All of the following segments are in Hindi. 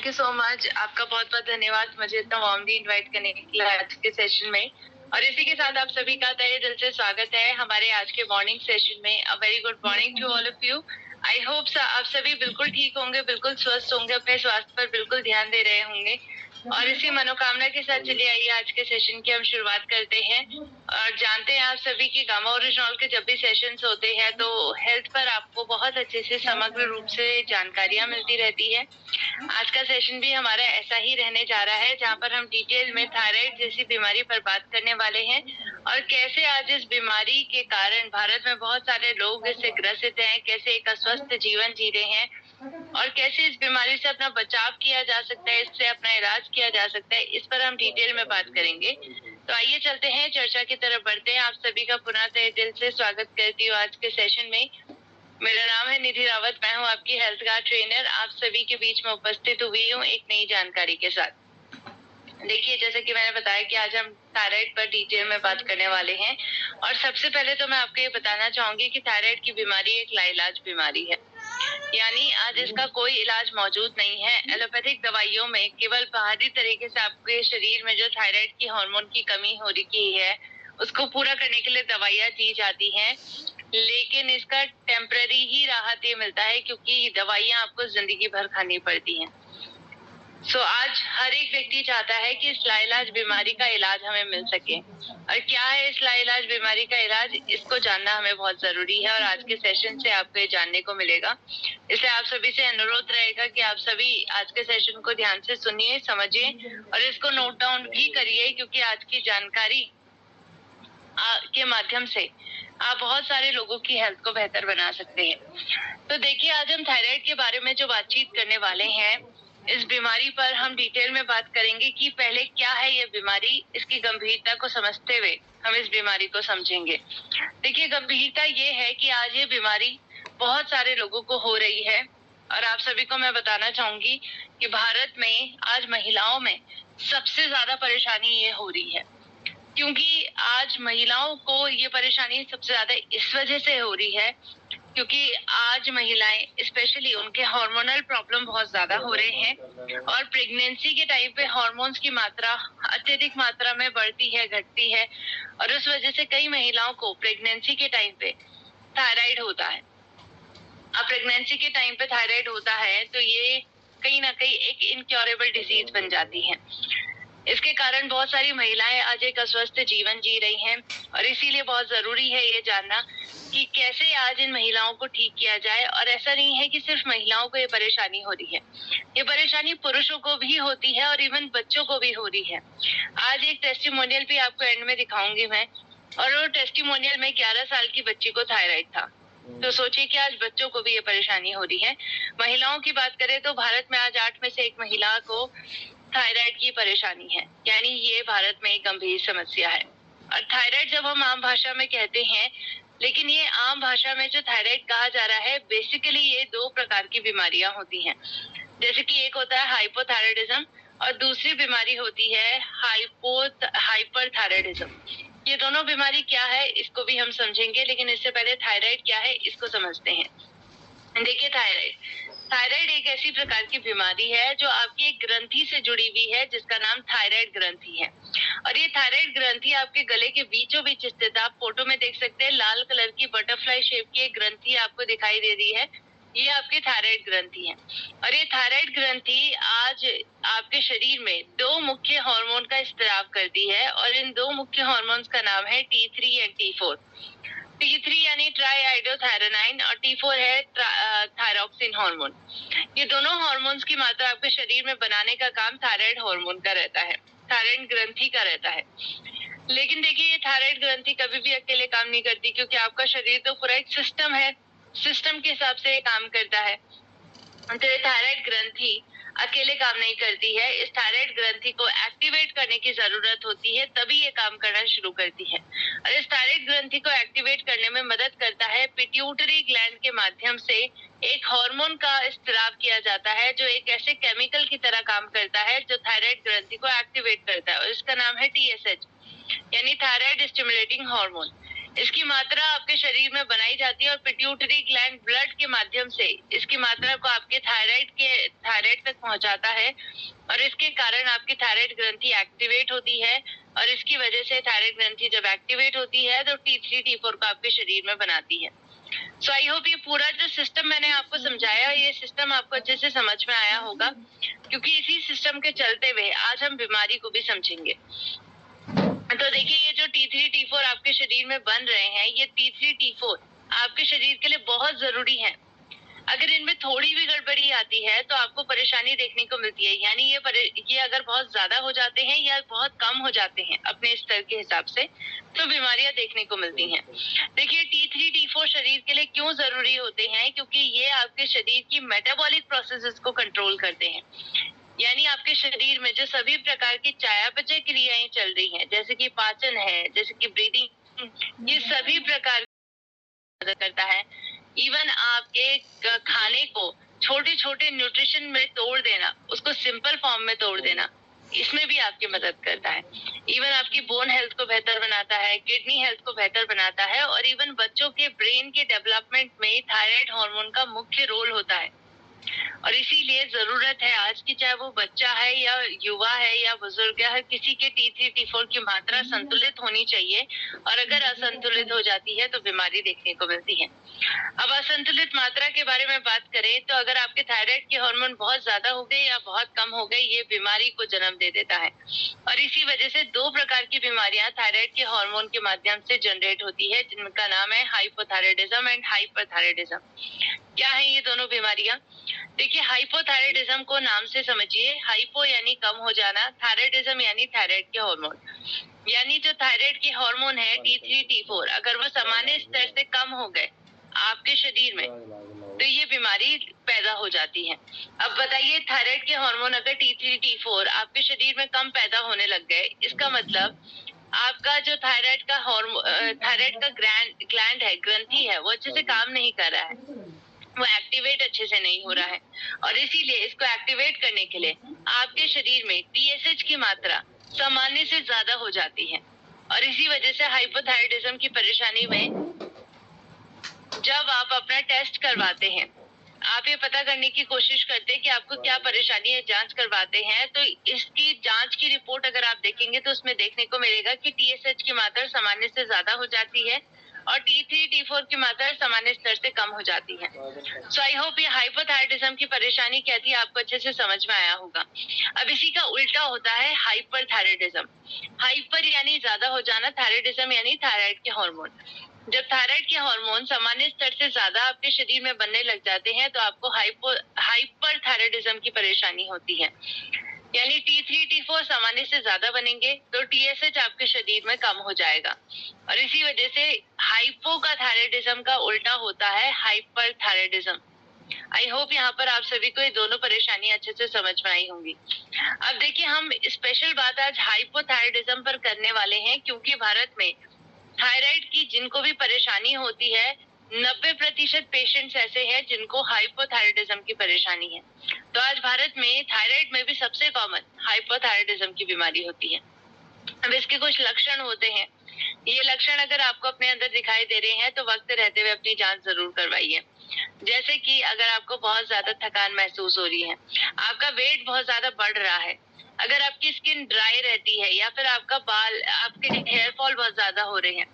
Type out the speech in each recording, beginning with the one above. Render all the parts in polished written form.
Thank you so much. आपका बहुत-बहुत धन्यवाद मुझे इतना वार्मली इनवाइट करने के लिए आज के सेशन में। और इसी के साथ आप सभी का तहे दिल से स्वागत है हमारे आज के मॉर्निंग सेशन में। A very good morning to all of you. I hope आप सभी बिल्कुल ठीक होंगे, बिल्कुल स्वस्थ होंगे, अपने स्वास्थ्य पर बिल्कुल ध्यान दे रहे होंगे। और इसी मनोकामना के साथ चलिए आइए आज के सेशन की हम शुरुआत करते हैं। और जानते हैं आप सभी कि गामा ओरिजिनल के जब भी सेशंस होते हैं तो हेल्थ पर आपको बहुत अच्छे से समग्र रूप से जानकारियां मिलती रहती है। आज का सेशन भी हमारा ऐसा ही रहने जा रहा है, जहां पर हम डिटेल में थायराइड जैसी बीमारी पर बात करने वाले हैं और कैसे आज इस बीमारी के कारण भारत में बहुत सारे लोग इससे ग्रसित हैं, कैसे एक अस्वस्थ जीवन जी रहे हैं और कैसे इस बीमारी से अपना बचाव किया जा सकता है, इससे अपना इलाज किया जा सकता है, इस पर हम डिटेल में बात करेंगे। तो आइए चलते हैं, चर्चा की तरफ बढ़ते हैं। आप सभी का पुनः तहे दिल से स्वागत करती हूँ आज के सेशन में। मेरा नाम है निधि रावत, मैं हूँ आपकी हेल्थ गार्ड ट्रेनर। आप सभी के बीच में उपस्थित हुई हूँ एक नई जानकारी के साथ। देखिए, जैसे कि मैंने बताया कि आज हम थायराइड पर डिटेल में बात करने वाले हैं और सबसे पहले तो मैं आपको ये बताना चाहूंगी कि थायराइड की बीमारी एक लाइलाज बीमारी है, यानी आज इसका कोई इलाज मौजूद नहीं है। एलोपैथिक दवाइयों में केवल बाहरी तरीके से आपके शरीर में जो थायराइड की हार्मोन की कमी हो रही है उसको पूरा करने के लिए दवाइयां दी जाती हैं, लेकिन इसका टेम्पररी ही राहत ये मिलता है क्योंकि दवाइयां आपको जिंदगी भर खानी पड़ती हैं। आज हर एक व्यक्ति चाहता है कि इस लाइलाज बीमारी का इलाज हमें मिल सके। और क्या है इस लाइलाज बीमारी का इलाज, इसको जानना हमें बहुत जरूरी है और आज के सेशन से आपको ये जानने को मिलेगा। इसलिए आप सभी से अनुरोध रहेगा कि आप सभी आज के सेशन को ध्यान से सुनिए, समझिए और इसको नोट डाउन भी करिए, क्योंकि आज की जानकारी के माध्यम से आप बहुत सारे लोगों की हेल्थ को बेहतर बना सकते हैं। तो देखिए, आज हम थायराइड के बारे में जो बातचीत करने वाले हैं, इस बीमारी पर हम डिटेल में बात करेंगे कि पहले क्या है ये बीमारी, इसकी गंभीरता को समझते हुए हम इस बीमारी को समझेंगे। देखिए, गंभीरता ये है कि आज ये बीमारी बहुत सारे लोगों को हो रही है और आप सभी को मैं बताना चाहूंगी कि भारत में आज महिलाओं में सबसे ज्यादा परेशानी ये हो रही है, क्योंकि आज महिलाओं को ये परेशानी सबसे ज्यादा इस वजह से हो रही है क्योंकि आज महिलाएं स्पेशली उनके हार्मोनल प्रॉब्लम बहुत ज्यादा हो रहे हैं और प्रेगनेंसी के टाइम पे हार्मोन्स की मात्रा अत्यधिक मात्रा में बढ़ती है, घटती है और उस वजह से कई महिलाओं को प्रेगनेंसी के टाइम पे थायराइड होता है। अब प्रेगनेंसी के टाइम पे थायराइड होता है तो ये कहीं ना कहीं एक इनक्योरेबल डिजीज बन जाती है। इसके कारण बहुत सारी महिलाएं आज एक अस्वस्थ जीवन जी रही हैं और इसीलिए बहुत जरूरी है ये जानना कि कैसे आज इन महिलाओं को ठीक किया जाए। और ऐसा नहीं है कि सिर्फ महिलाओं को ये परेशानी हो रही है, ये परेशानी पुरुषों को भी होती है और इवन बच्चों को भी हो रही है। आज एक टेस्टिमोनियल भी आपको एंड में दिखाऊंगी मैं, और वो टेस्टिमोनियल में 11 साल की बच्ची को थायराइड था। तो सोचिए कि आज बच्चों को भी ये परेशानी हो रही है। महिलाओं की बात करें तो भारत में आज 8 में से 1 महिला को थायराइड की परेशानी है, यानी ये भारत में एक गंभीर समस्या है। और थायराइड जब हम आम भाषा में कहते हैं, लेकिन ये आम भाषा में जो थायराइड कहा जा रहा है, बेसिकली ये 2 प्रकार की बीमारियां होती हैं। जैसे कि एक होता है हाइपोथायराइडिज्म और दूसरी बीमारी होती है हाइपरथायराइडिज्म। ये दोनों बीमारी क्या है इसको भी हम समझेंगे, लेकिन इससे पहले थायराइड क्या है इसको समझते हैं। देखिए, थायराइड एक ऐसी प्रकार की बीमारी है जो आपकी एक ग्रंथि से जुड़ी हुई है जिसका नाम थायराइड ग्रंथि है। और ये थायराइड ग्रंथि आपके गले के बीचों बीच स्थित, आप फोटो में देख सकते हैं लाल कलर की बटरफ्लाई शेप की एक ग्रंथि आपको दिखाई दे रही है, ये आपकी थायराइड ग्रंथि है। और ये थायराइड ग्रंथि आज आपके शरीर में 2 मुख्य हार्मोन का स्त्राव करती है और इन 2 मुख्य हार्मोन्स का नाम है T3 एंड T4। T3 यानी ट्राईआइडोथायरोनाइन और T4 है थायरॉक्सिन हार्मोन। ये दोनों हार्मोन्स की मात्रा आपके शरीर में बनाने का काम थायराइड हार्मोन का रहता है, थायराइड ग्रंथि का रहता है। लेकिन देखिए, ये थायराइड ग्रंथि कभी भी अकेले काम नहीं करती, क्योंकि आपका शरीर तो पूरा एक सिस्टम है, सिस्टम के हिसाब से ये काम करता है। तो ये थायराइड ग्रंथि अकेले काम नहीं करती है, इस थायराइड ग्रंथि को एक्टिवेट करने की जरूरत होती है, तभी ये काम करना शुरू करती है। और इस थायराइड ग्रंथि को एक्टिवेट करने में मदद करता है पिट्यूटरी ग्लैंड के माध्यम से एक हार्मोन का स्त्राव किया जाता है जो एक ऐसे केमिकल की तरह काम करता है जो थायराइड ग्रंथि को एक्टिवेट करता है, और इसका नाम है TSH यानी थायराइड स्टिमुलेटिंग हार्मोन। इसकी मात्रा आपके शरीर में बनाई जाती है और पिट्यूटरी ग्लैंड ब्लड के माध्यम से इसकी मात्रा को आपके थायराइड तक पहुंचाता है और इसके कारण आपकी थायराइड ग्रंथि एक्टिवेट होती है और इसकी वजह से थायराइड ग्रंथि जब एक्टिवेट होती है तो T3 T4 को आपके शरीर में बनाती है। सो आई होप ये पूरा जो सिस्टम मैंने आपको समझाया, ये सिस्टम आपको अच्छे से समझ में आया होगा, क्योंकि इसी सिस्टम के चलते हुए आज हम बीमारी को भी समझेंगे। तो देखिए, ये जो T3 T4 आपके शरीर में बन रहे हैं, ये T3 T4 आपके शरीर के लिए बहुत जरूरी है। अगर इनमें थोड़ी भी गड़बड़ी आती है तो आपको परेशानी देखने को मिलती है। यानी ये अगर बहुत ज्यादा हो जाते हैं या बहुत कम हो जाते हैं अपने स्तर के हिसाब से, तो बीमारियां देखने को मिलती हैं। देखिए, T3 T4 शरीर के लिए क्यों जरूरी होते हैं? क्योंकि ये आपके शरीर की मेटाबॉलिक प्रोसेसेस को कंट्रोल करते हैं। यानी आपके शरीर में जो सभी प्रकार की चयापचय क्रियाएं चल रही हैं, जैसे कि पाचन है, जैसे कि ब्रीदिंग, ये सभी प्रकार मदद करता है। इवन आपके खाने को छोटे छोटे न्यूट्रिशन में तोड़ देना, उसको सिंपल फॉर्म में तोड़ देना, इसमें भी आपकी मदद करता है। इवन आपकी बोन हेल्थ को बेहतर बनाता है, किडनी हेल्थ को बेहतर बनाता है और इवन बच्चों के ब्रेन के डेवलपमेंट में थायराइड हार्मोन का मुख्य रोल होता है। और इसीलिए जरूरत है आज की, चाहे वो बच्चा है या युवा है या बुजुर्ग है, हर किसी के T3 T4 की मात्रा संतुलित होनी चाहिए। और अगर असंतुलित हो जाती है तो बीमारी देखने को मिलती है। अब असंतुलित मात्रा के बारे में बात करें तो अगर आपके थायराइड के हार्मोन बहुत ज्यादा हो गए या बहुत कम हो गए, ये बीमारी को जन्म दे देता है। और इसी वजह से दो प्रकार की बीमारियां थायराइड के हार्मोन के माध्यम से जनरेट होती है, जिनका नाम है हाइपोथायराइडिज्म एंड हाइपरथायराइडिज्म। क्या है ये दोनों बीमारियां? देखिए, हाइपोथायराइडिज्म को नाम से समझिए। हाइपो यानी कम हो जाना, थायराइडिज्म यानी थायराइड के हार्मोन। यानी जो थायराइड के हार्मोन है T3 T4, अगर वो सामान्य स्तर से कम हो गए आपके शरीर में, तो ये बीमारी पैदा हो जाती है। अब बताइए, थायराइड के हार्मोन अगर T3 T4 आपके शरीर में कम पैदा होने लग गए, इसका मतलब आपका जो थायराइड का ग्लैंड है, ग्रंथि है, वो अच्छे से काम नहीं कर रहा है, वो एक्टिवेट अच्छे से नहीं हो रहा है। और इसीलिए इसको एक्टिवेट करने के लिए आपके शरीर में TSH की मात्रा सामान्य से ज्यादा हो जाती है। और इसी वजह से हाइपोथायराइडिज्म की परेशानी में जब आप अपना टेस्ट करवाते हैं, आप ये पता करने की कोशिश करते हैं कि आपको क्या परेशानी है, जांच करवाते हैं, तो इसकी जांच की रिपोर्ट अगर आप देखेंगे तो उसमें देखने को मिलेगा कि TSH की मात्रा सामान्य से ज्यादा हो जाती है और T3 T4 की मात्रा सामान्य स्तर से कम हो जाती है। सो आई होप ये हाइपोथायराइडिज्म की परेशानी क्या थी आपको अच्छे से समझ में आया होगा। अब इसी का उल्टा होता है हाइपरथायराइडिज्म। हाइपर यानी ज्यादा हो जाना, थायराइडिज्म यानी थायराइड के हार्मोन। जब थायराइड के हार्मोन सामान्य स्तर से ज्यादा आपके शरीर में बनने लग जाते हैं तो आपको हाइपरथायराइडिज्म की परेशानी होती है। यानी T3 T4 सामान्य से ज्यादा बनेंगे तो TSH आपके शरीर में कम हो जाएगा और इसी वजह से हाइपो का थायराइडिज्म का उल्टा होता है हाइपरथायराइडिज्म। आई होप यहाँ पर आप सभी को ये दोनों परेशानियां अच्छे से समझ में आई होंगी। अब देखिए, हम स्पेशल बात आज हाइपोथायराइडिज्म पर करने वाले हैं, क्योंकि भारत में थायराइड की जिनको भी परेशानी होती है, 90% पेशेंट्स ऐसे हैं जिनको हाइपोथायराइडिज्म की परेशानी है। तो आज भारत में थायराइड में भी सबसे कॉमन हाइपोथायराइडिज्म की बीमारी होती है। अब इसके कुछ लक्षण होते हैं। ये लक्षण अगर आपको अपने अंदर दिखाई दे रहे हैं तो वक्त रहते हुए अपनी जांच जरूर करवाइए। जैसे कि अगर आपको बहुत ज्यादा थकान महसूस हो रही है, आपका वेट बहुत ज्यादा बढ़ रहा है, अगर आपकी स्किन ड्राई रहती है या फिर आपके हेयर फॉल बहुत ज्यादा हो रहे हैं,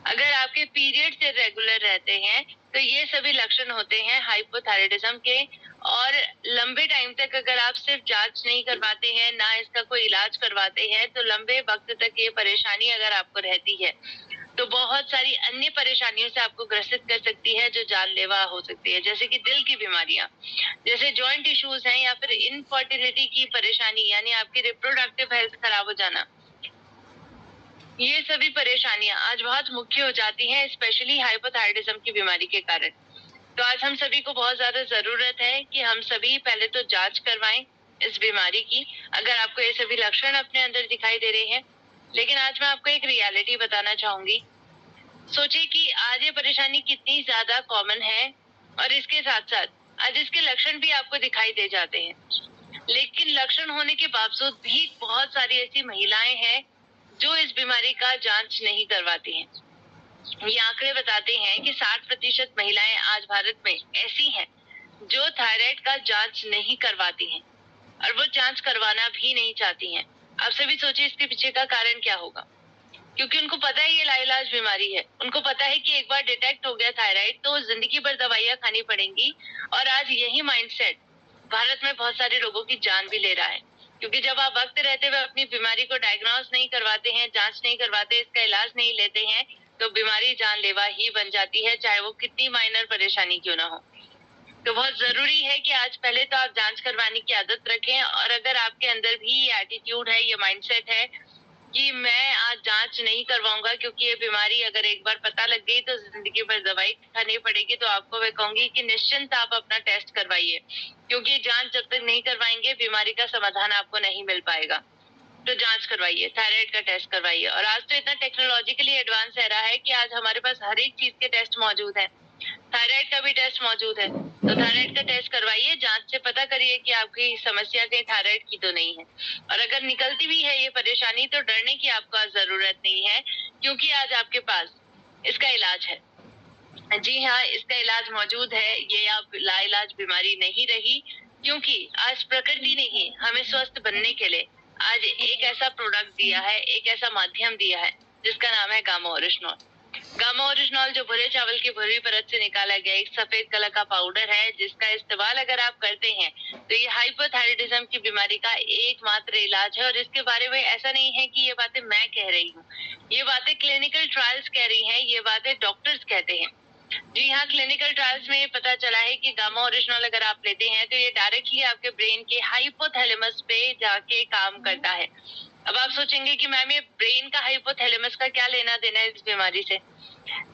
अगर आपके पीरियड्स इरेगुलर रहते हैं, तो ये सभी लक्षण होते हैं हाइपोथायराइडिज्म के। और लंबे टाइम तक अगर आप सिर्फ जांच नहीं करवाते हैं, ना इसका कोई इलाज करवाते हैं, तो लंबे वक्त तक ये परेशानी अगर आपको रहती है तो बहुत सारी अन्य परेशानियों से आपको ग्रसित कर सकती है जो जानलेवा हो सकती है, जैसे कि दिल की बीमारियां, जैसे जॉइंट इश्यूज हैं, या फिर इनफर्टिलिटी की परेशानी यानी आपकी रिप्रोडक्टिव हेल्थ खराब हो जाना। ये सभी परेशानियां आज बहुत मुख्य हो जाती हैं, स्पेशली हाइपोथायराइडिज्म की बीमारी के कारण। तो आज हम सभी को बहुत ज्यादा जरूरत है कि हम सभी पहले तो जांच करवाएं इस बीमारी की, अगर आपको ये सभी लक्षण अपने अंदर दिखाई दे रहे हैं। लेकिन आज मैं आपको एक रियलिटी बताना चाहूंगी। सोचिए कि आज ये परेशानी कितनी ज्यादा कॉमन है और इसके साथ साथ आज इसके लक्षण भी आपको दिखाई दे जाते हैं, लेकिन लक्षण होने के बावजूद भी बहुत सारी ऐसी महिलाएं हैं जो इस बीमारी का जांच नहीं करवाती हैं। ये आंकड़े बताते हैं कि 60% महिलाएं आज भारत में ऐसी हैं जो थायराइड का जांच नहीं करवाती हैं और वो जांच करवाना भी नहीं चाहती हैं। आप सभी सोचिए इसके पीछे का कारण क्या होगा? क्योंकि उनको पता है ये लाइलाज बीमारी है। उनको पता है कि एक बार डिटेक्ट हो गया थायराइड तो जिंदगी भर दवाइयां खानी पड़ेंगी। और आज यही माइंडसेट भारत में बहुत सारे लोगों की जान भी ले रहा है। क्योंकि जब आप वक्त रहते हुए अपनी बीमारी को डायग्नोज नहीं करवाते हैं, जांच नहीं करवाते, इसका इलाज नहीं लेते हैं, तो बीमारी जानलेवा ही बन जाती है, चाहे वो कितनी माइनर परेशानी क्यों ना हो। तो बहुत जरूरी है कि आज पहले तो आप जांच करवाने की आदत रखें। और अगर आपके अंदर भी ये एटीट्यूड है, ये माइंडसेट है कि मैं आज जांच नहीं करवाऊंगा क्योंकि ये बीमारी अगर एक बार पता लग गई तो जिंदगी भर दवाई खानी पड़ेगी, तो आपको मैं कहूंगी कि निश्चिंत आप अपना टेस्ट करवाइए। क्योंकि जांच जब तक नहीं करवाएंगे बीमारी का समाधान आपको नहीं मिल पाएगा। तो जांच करवाइए, थायराइड का टेस्ट करवाइए। और आज तो इतना टेक्नोलॉजिकली एडवांस रहा है कि आज हमारे पास हर एक चीज के टेस्ट मौजूद है। थायराइड का भी टेस्ट मौजूद है, तो थायराइड का टेस्ट करवाइए, जांच से पता करिए कि आपकी समस्या कहीं थायराइड की तो नहीं है। और अगर निकलती भी है ये परेशानी तो डरने की आपको जरूरत नहीं है, क्योंकि आज आपके पास इसका इलाज है। जी हाँ, इसका इलाज मौजूद है। ये अब लाइलाज बीमारी नहीं रही, क्योंकि आज प्रकृति ने ही हमें स्वस्थ बनने के लिए आज एक ऐसा प्रोडक्ट दिया है, एक ऐसा माध्यम दिया है जिसका नाम है गामा ओरिजिनॉल। गामा ओरिजिनॉल जो भुरे चावल की भुरी परत से निकाला गया एक सफेद कलर का पाउडर है, जिसका इस्तेमाल अगर आप करते हैं तो ये हाइपोथायराइडिज्म की बीमारी का एकमात्र इलाज है। और इसके बारे में ऐसा नहीं है कि ये बातें मैं कह रही हूँ, ये बातें क्लिनिकल ट्रायल्स कह रही हैं, ये बातें डॉक्टर्स कहते हैं। जी हाँ, क्लिनिकल ट्रायल्स में पता चला है कि गामा ओरिजिनॉल अगर आप लेते हैं तो ये डायरेक्टली आपके ब्रेन के हाइपोथैलेमस पे जाके काम करता है। अब आप सोचेंगे कि मैम ये ब्रेन का हाइपोथैलेमस का क्या लेना देना है इस बीमारी से?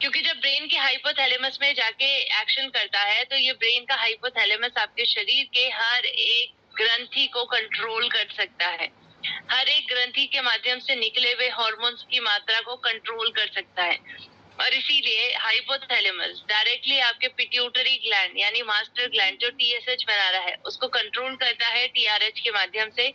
क्योंकि जब ब्रेन के हाइपोथैलेमस में जाके एक्शन करता है तो ये ब्रेन का हाइपोथैलेमस आपके शरीर के हर एक ग्रंथि को कंट्रोल कर सकता है। हर एक ग्रंथि के माध्यम से निकले हुए हार्मोन्स की मात्रा को कंट्रोल कर सकता है। और इसीलिए हाइपोथैलेमस डायरेक्टली आपके पिट्यूटरी ग्लैंड यानी मास्टर ग्लैंड जो टीएसएच बना रहा है उसको कंट्रोल करता है टीआरएच के माध्यम से।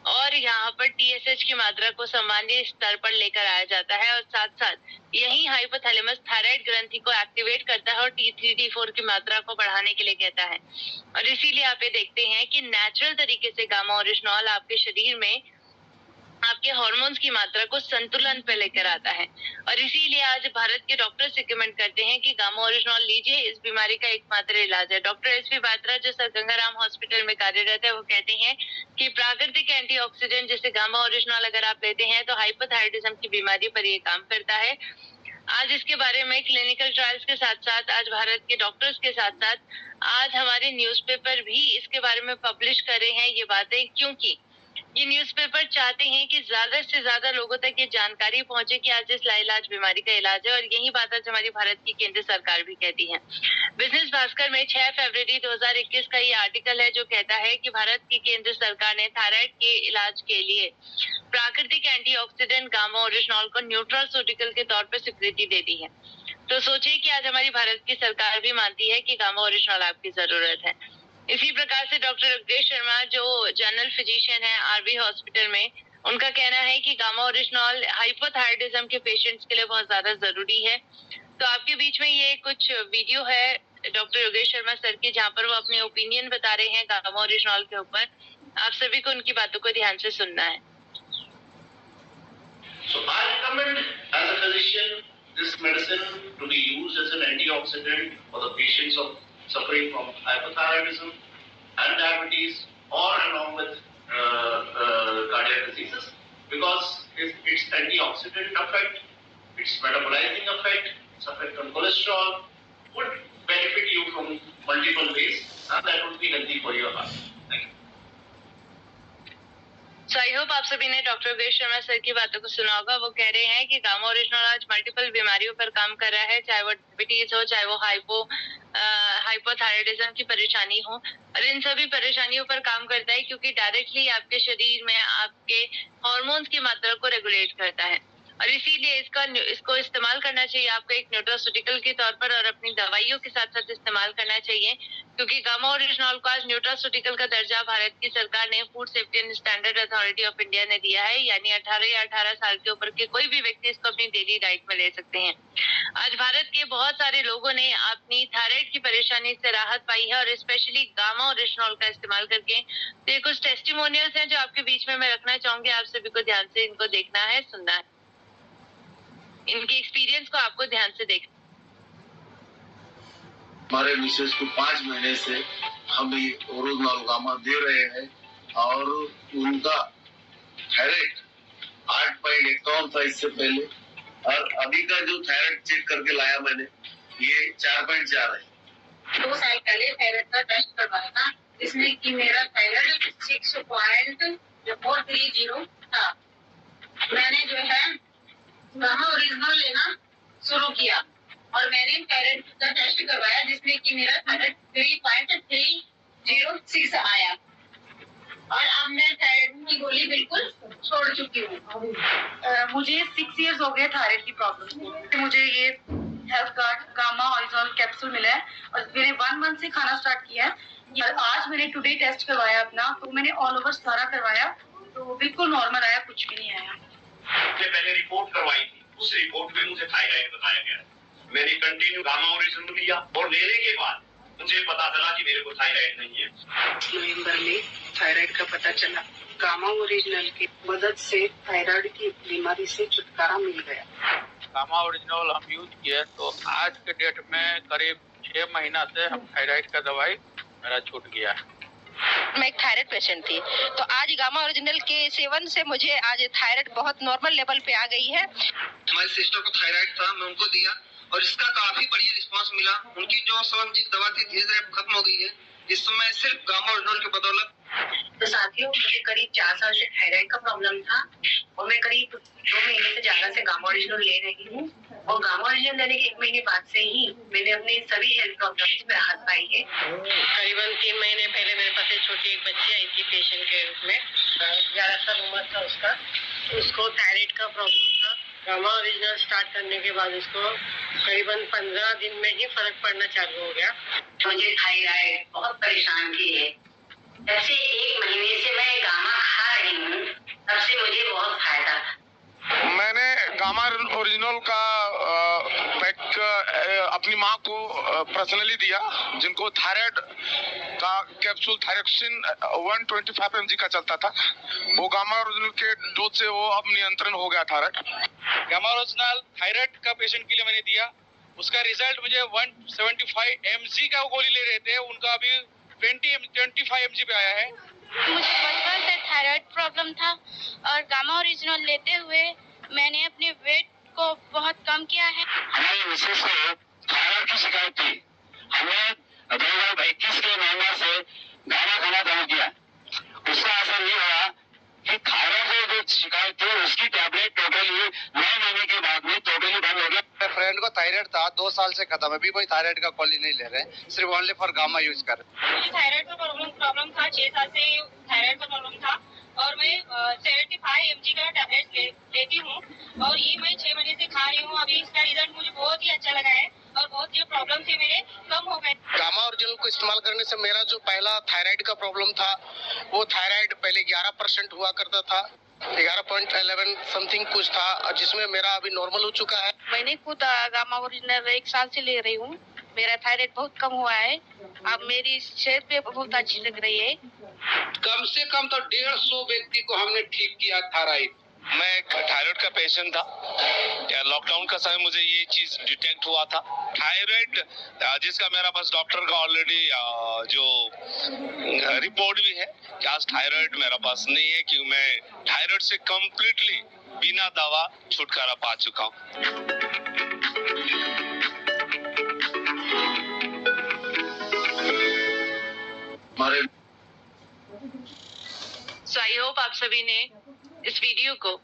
और यहाँ पर टीएसएच की मात्रा को सामान्य स्तर पर लेकर आया जाता है। और साथ साथ यही हाइपोथैलेमस थायराइड ग्रंथि को एक्टिवेट करता है और T3 T4 की मात्रा को बढ़ाने के लिए कहता है। और इसीलिए आप ये देखते हैं कि नेचुरल तरीके से गामा ओरिजिनॉल आपके शरीर में आपके हार्मोन्स की मात्रा को संतुलन पे लेकर आता है। और इसीलिए आज भारत के डॉक्टर्स रिकमेंड करते हैं कि गामा ओरिजिनॉल लीजिए, इस बीमारी का एकमात्र इलाज है। डॉक्टर एसपी बात्रा जो सर गंगाराम हॉस्पिटल में कार्यरत है वो कहते हैं कि प्राकृतिक एंटीऑक्सीडेंट जैसे गामा ओरिजिनॉल अगर आप लेते हैं तो हाइपोथायराइडिज्म की बीमारी पर ये काम करता है। आज इसके बारे में क्लिनिकल ट्रायल्स के साथ साथ आज भारत के डॉक्टर्स के साथ साथ आज हमारे न्यूज़पेपर भी इसके बारे में पब्लिश कर रहे हैं ये बातें, क्योंकि ये न्यूज़पेपर चाहते हैं कि ज्यादा से ज्यादा लोगों तक ये जानकारी पहुंचे कि आज इस लाइलाज बीमारी का इलाज है। और यही बात आज हमारी भारत की केंद्र सरकार भी कहती है। बिजनेस भास्कर में 6 फरवरी 2021 का ये आर्टिकल है जो कहता है कि भारत की केंद्र सरकार ने थायराइड के इलाज के लिए प्राकृतिक एंटीऑक्सीडेंट गामा ओरिजिनॉल को न्यूट्रास्यूटिकल के तौर पर स्वीकृति दे दी है। तो सोचिए कि आज हमारी भारत की सरकार भी मानती है कि गामा ओरिजिनॉल आपकी जरूरत है। इसी प्रकार से डॉक्टर योगेश शर्मा जो जनरल फिजिशियन है आरवी हॉस्पिटल में, उनका कहना है कि गामा ओरिजिनॉल हाइपोथायराइडिज्म के पेशेंट्स के लिए बहुत ज्यादा जरूरी है। तो आपके बीच में ये कुछ वीडियो है डॉक्टर योगेश शर्मा सर की, जहाँ पर वो अपने ओपिनियन बता रहे हैं गामा ओरिजिनॉल के ऊपर। आप सभी को उनकी बातों को ध्यान से सुनना है। So I recommend as a physician this medicine to be used as an antioxidant for the patients of suffering from hypothyroidism and diabetes or along with cardiac diseases, because its antioxidant effect, its metabolizing effect, its effect on cholesterol would benefit you from multiple ways, and that would be healthy for your heart. Thank you. So I hope आप सभी ने डॉक्टर योगेश शर्मा सर की बातों को सुना होगा। वो कह रहे हैं कि गामा ओरिजिनॉल आज मल्टीपल बीमारियों पर काम कर रहा है, चाहे वो डायबिटीज हो, चाहे वो हाइपोथायराइडिज्म की परेशानी हो। और इन सभी परेशानियों पर काम करता है क्योंकि डायरेक्टली आपके शरीर में आपके हार्मोन्स की मात्रा को रेगुलेट करता है। और इसीलिए इसको इस्तेमाल करना चाहिए आपको एक न्यूट्रास्यूटिकल के तौर पर और अपनी दवाइयों के साथ साथ इस्तेमाल करना चाहिए, क्योंकि गामा ओरिजिनॉल को आज न्यूट्रास्यूटिकल का दर्जा भारत की सरकार ने food safety and standard authority of India ने दिया है, यानी 18 या 18 साल के ऊपर के कोई भी व्यक्ति इसको अपनी डेली डाइट में ले सकते हैं। आज भारत के बहुत सारे लोगों ने अपनी थायराइड की परेशानी से राहत पाई है और स्पेशली गामा ओरिजिनॉल का इस्तेमाल करके। तो ये कुछ टेस्टिमोनियल्स हैं जो आपके बीच में मैं रखना चाहूंगी, आप सभी को ध्यान से इनको देखना है, सुनना है, इनके एक्सपीरियंस को आपको ध्यान से देखना। हमारे मिसेस को 5 महीने से हम ये ओरोजनॉल गामा दे रहे हैं और उनका थायराइड 8.51 था इससे पहले, और अभी का जो थायराइड चेक करके लाया मैंने ये 4.4 है। 2 साल पहले थायराइड का टेस्ट करवाया था, जिसमें कि मेरा थायराइड 6.430 था। मैंने जो है गामा ओरिजिनल लेना शुरू किया और मैंने थायराइड का टेस्ट करवाया, जिसमें कि मेरा थायराइड 3.306 आया और अब मैं थायराइड की गोली बिल्कुल छोड़ चुकी हूँ। मुझे 6 इयर्स हो गए थायराइड की प्रॉब्लम को। मुझे ये health card gamma original capsule मिला है और मैंने 1 मंथ से खाना स्टार्ट किया है। और आज मैंने टुडे टेस्ट करवाया अपना, तो मैंने ऑल ओवर सारा करवाया तो बिल्कुल नॉर्मल आया, कुछ भी नहीं आया। मैंने पहले रिपोर्ट करवाई थी, उस रिपोर्ट में मुझे थायराइड बताया गया। मैंने कंटिन्यू गामा ओरिजिनल लिया और लेने के बाद मुझे पता चला कि मेरे को थायराइड नहीं है। नवंबर में थायराइड का पता चला। गामा ओरिजिनल की मदद से थायराइड की बीमारी से छुटकारा मिल गया। गामा ओरिजिनल हम यूज किए तो आज के डेट में करीब 6 महीना से हम थायराइड का दवाई मेरा छूट गया है। मैं एक थायराइड पेशेंट थी, तो आज गामा ओरिजिनल के सेवन से मुझे आज थायराइड बहुत नॉर्मल लेवल पे आ गई है। हमारी सिस्टर को थायराइड था, मैं उनको दिया और इसका काफी बढ़िया रिस्पांस मिला। उनकी जो समझी दवा थी धीरे धीरे खत्म हो गई है इस समय सिर्फ गामा ओरिजिनल की बदौलत। तो साथियों, मुझे करीब 4 साल से थायराइड का प्रॉब्लम था और मैं करीब 2 महीने से ज्यादा से गामा ओरिजिनल ले रही हूँ और गामा ओरिजिनल लेने के 1 महीने बाद से ही मैंने अपने सभी हेल्थ प्रॉब्लम्स में राहत पाई है। करीबन 3 महीने पहले मेरे पास एक छोटी एक बच्ची आई थी पेशेंट के रूप में, 11 साल उम्र था उसका। उसको थायराइड का प्रॉब्लम था। गामा ओरिजिनल स्टार्ट करने के बाद उसको करीबन 15 दिन में ही फर्क पड़ना चालू हो गया। मुझे थायराइड बहुत परेशान की है। जब से 1 महीने से मैं गामा खा रही हूँ तब से मुझे बहुत फायदा था। मैंने गामा ओरिजिनल का पैक अपनी माँ को पर्सनली दिया, जिनको थायराइड का कैप्सूल थायरोक्सिन 125 mg का चलता था। वो गामा ओरिजिनल के डोज से वो अब नियंत्रण हो गया थायराइड। गामा ओरिजिनल थायराइड का पेशेंट के लिए मैंने दिया, उसका रिजल्ट मुझे 175 mg का गोली ले रहे थे, उनका अभी 25 mg पे आया है। मुझे बचपन से थायराइड प्रॉब्लम था और गामा ओरिजिनल लेते हुए मैंने अपने वेट को बहुत कम किया है। हमारे मिसेस को थायराइड की शिकायत थी। हमने 2021 के महीना से गाना खाना बंद किया, उसका असर ये हुआ कि थायराइड जो शिकायत थी उसकी टैबलेट टोटली 9 महीने के बाद में टोटली बंद हो गया। मेरे फ्रेंड को थायराइड था, 2 साल से खत्म है, अभी कोई थायराइड का गोली नहीं ले रहे, सिर्फ ओनली फॉर गामा यूज कर रहे। मुझे थायराइड का प्रॉब्लम था, 6 साल से थायराइड का प्रॉब्लम था और मैं 75 mg का टैबलेट लेती हूँ और ये मैं 6 महीने से खा रही हूँ। अभी इसका रिजल्ट मुझे बहुत ही अच्छा लगा है और बहुत जो प्रॉब्लम थे मेरे कम हो गए। गामा ओरिजिनल को इस्तेमाल करने से मेरा जो पहला थायराइड का प्रॉब्लम था, वो थायराइड पहले 11% हुआ करता था, 11.11 समथिंग कुछ था, जिसमें मेरा अभी नॉर्मल हो चुका है। मैंने खुद गामा ओरिजिनल 1 साल से ले रही हूँ, मेरा थायराइड बहुत कम हुआ है, अब मेरी सेहत भी बहुत अच्छी लग रही है। कम से कम तो 150 व्यक्ति को हमने ठीक किया थायराइड। मैं एक थायराइड का पेशेंट था, लॉकडाउन का समय मुझे ये चीज डिटेक्ट हुआ था। थायराइड जिसका मेरा पास डॉक्टर का ऑलरेडी जो रिपोर्ट भी है कि आज थायराइड मेरा पास नहीं है, कि मैं थायराइड से कंप्लीटली बिना दवा छुटकारा पा चुका हूँ। सो आई होप आप सभी ने इस वीडियो को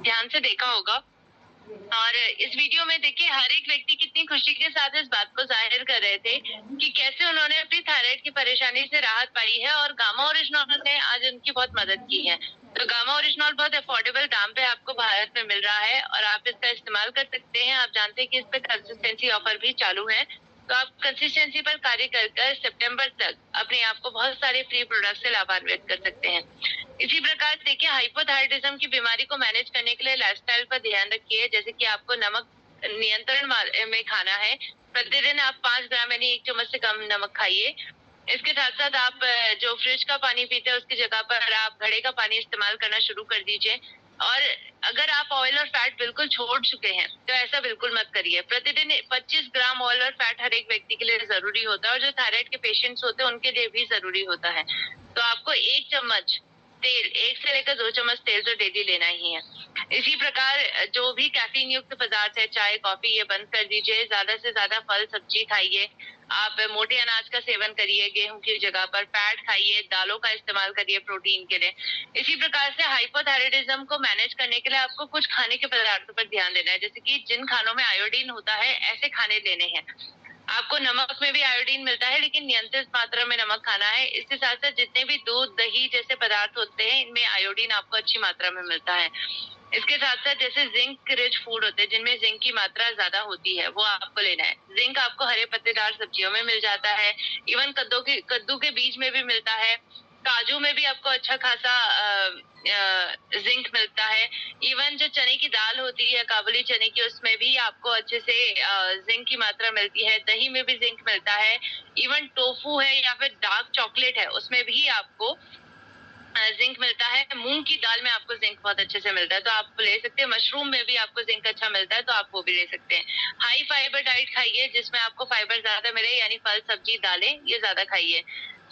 ध्यान से देखा होगा और इस वीडियो में देखिए हर एक व्यक्ति कितनी खुशी के साथ इस बात को जाहिर कर रहे थे कि कैसे उन्होंने अपनी थायराइड की परेशानी से राहत पाई है और गामा ओरिजिनल ने आज उनकी बहुत मदद की है। तो गामा ओरिजिनॉल बहुत अफोर्डेबल दाम पे आपको भारत में मिल रहा है और आप इसका इस्तेमाल कर सकते हैं। आप जानते हैं कि इस पे कंसिस्टेंसी ऑफर भी चालू है, तो आप कंसिस्टेंसी पर कार्य कर सितंबर तक अपने आप को बहुत सारे फ्री प्रोडक्ट से लाभान्वित कर सकते हैं। इसी प्रकार देखिए, हाइपोथायराइडिज्म की बीमारी को मैनेज करने के लिए लाइफस्टाइल पर ध्यान रखिए। जैसे कि आपको नमक नियंत्रण में खाना है, प्रतिदिन आप 5 ग्राम यानी 1 चम्मच से कम नमक खाइए। इसके साथ साथ आप जो फ्रिज का पानी पीते हैं उसकी जगह पर आप घड़े का पानी इस्तेमाल करना शुरू कर दीजिए। और अगर आप ऑयल और फैट बिल्कुल छोड़ चुके हैं तो ऐसा बिल्कुल मत करिए। प्रतिदिन 25 ग्राम ऑयल और फैट हर एक व्यक्ति के लिए जरूरी होता है और जो थायराइड के पेशेंट्स होते हैं उनके लिए भी जरूरी होता है। तो आपको 1 चम्मच तेल, 1 से लेकर 2 चम्मच तेल तो डेली लेना ही है। इसी प्रकार जो भी कैफीन युक्त पदार्थ है, चाय कॉफी, ये बंद कर दीजिए। ज्यादा से ज्यादा फल सब्जी खाइए। आप मोटे अनाज का सेवन करिए, गेहूं की जगह पर फैट खाइए, दालों का इस्तेमाल करिए प्रोटीन के लिए। इसी प्रकार से हाइपोथायराइडिज्म को मैनेज करने के लिए आपको कुछ खाने के पदार्थों पर ध्यान देना है। जैसे कि जिन खानों में आयोडीन होता है ऐसे खाने लेने हैं। आपको नमक में भी आयोडीन मिलता है लेकिन नियंत्रित मात्रा में नमक खाना है। इसके साथ साथ जितने भी दूध, दही जैसे पदार्थ होते हैं इनमें आयोडीन आपको अच्छी मात्रा में मिलता है। इसके साथ साथ जैसे जिंक रिच फूड होते हैं जिनमें जिंक की मात्रा ज्यादा होती है, वो आपको लेना है। जिंक आपको हरे पत्तेदार सब्जियों में मिल जाता है, इवन कद्दू के बीज में भी मिलता है, काजू में भी आपको अच्छा खासा जिंक मिलता है। इवन जो चने की दाल होती है, काबुली चने की, उसमें भी आपको अच्छे से जिंक की मात्रा मिलती है। दही में भी जिंक मिलता है। इवन टोफू है या फिर डार्क चॉकलेट है, उसमें भी आपको जिंक मिलता है। मूंग की दाल में आपको जिंक बहुत अच्छे से मिलता है, तो आप ले सकते हैं। मशरूम में भी आपको जिंक अच्छा मिलता है, तो आप वो भी ले सकते हैं। हाई फाइबर डाइट खाइए जिसमें आपको फाइबर ज्यादा मिले, यानी फल सब्जी दालें ये ज्यादा खाइए।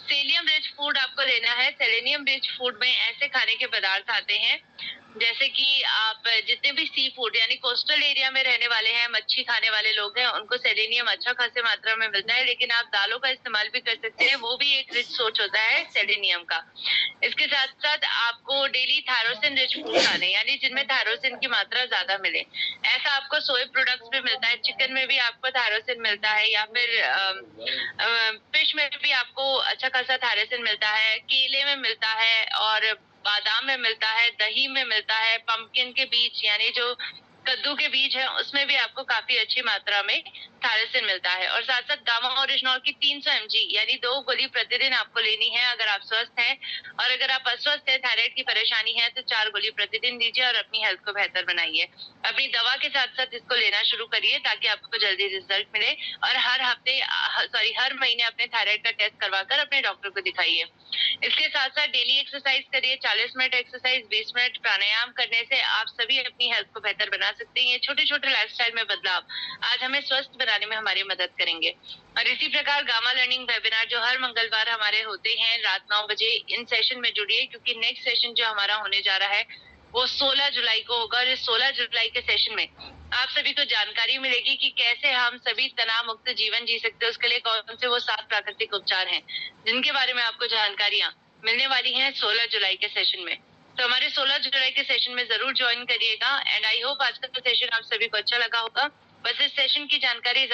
सेलियम रिच फूड आपको लेना है। सेलेनियम रिच फूड में ऐसे खाने के पदार्थ आते हैं जैसे कि आप जितने भी सी फूड यानी कोस्टल एरिया में रहने वाले हैं, मच्छी खाने वाले लोग हैं, उनको सेलेनियम अच्छा खासे मात्रा में मिलता है। लेकिन आप दालों का इस्तेमाल भी कर सकते हैं, वो भी एक रिच सोर्स होता है सेलेनियम का। इसके साथ साथ आपको डेली थायरोसिन रिच फूड खाने, यानी जिनमें थायरोसिन की मात्रा ज्यादा मिले। ऐसा आपको सोया प्रोडक्ट्स में मिलता है, चिकन में भी आपको थायरोसिन मिलता है, या फिर फिश में भी आपको अच्छा खासा थायरोसिन मिलता है, केले में मिलता है और बादाम में मिलता है, दही में मिलता है, पंपकिन के बीज यानी जो कद्दू के बीज है उसमें भी आपको काफी अच्छी मात्रा में थायरोसिन मिलता है। और साथ साथ गामा ओरिजिनॉल की 300 mg यानी 2 गोली प्रतिदिन आपको लेनी है अगर आप स्वस्थ हैं। और अगर आप अस्वस्थ हैं, थायराइड की परेशानी है, तो 4 गोली प्रतिदिन लीजिए और अपनी हेल्थ को बेहतर बनाइए। अपनी दवा के साथ साथ इसको लेना शुरू करिए ताकि आपको जल्दी रिजल्ट मिले। और हर महीने अपने थायराइड का टेस्ट करवाकर अपने डॉक्टर को दिखाइए। इसके साथ साथ डेली एक्सरसाइज करिए। 40 मिनट एक्सरसाइज, 20 मिनट प्राणायाम करने से आप सभी अपनी हेल्थ को बेहतर बना सकते हैं। ये छोटे छोटे लाइफस्टाइल में बदलाव आज हमें स्वस्थ बनाने में हमारी मदद करेंगे। और इसी प्रकार गामा लर्निंग वेबिनार जो हर मंगलवार हमारे होते हैं रात 9 बजे, इन सेशन में जुड़िए क्योंकि नेक्स्ट सेशन जो हमारा होने जा रहा है वो 16 जुलाई को होगा। और इस 16 जुलाई के सेशन में आप सभी को जानकारी मिलेगी कि कैसे हम सभी तनाव मुक्त जीवन जी सकते हैं। उसके लिए कौन से वो 7 प्राकृतिक उपचार हैं जिनके बारे में आपको जानकारियां मिलने वाली हैं 16 जुलाई के सेशन में। तो हमारे 16 जुलाई के सेशन में जरूर ज्वाइन करिएगा। एंड आई होप आज का सेशन आप सभी को अच्छा लगा होगा। बस इस सेशन की जानकारी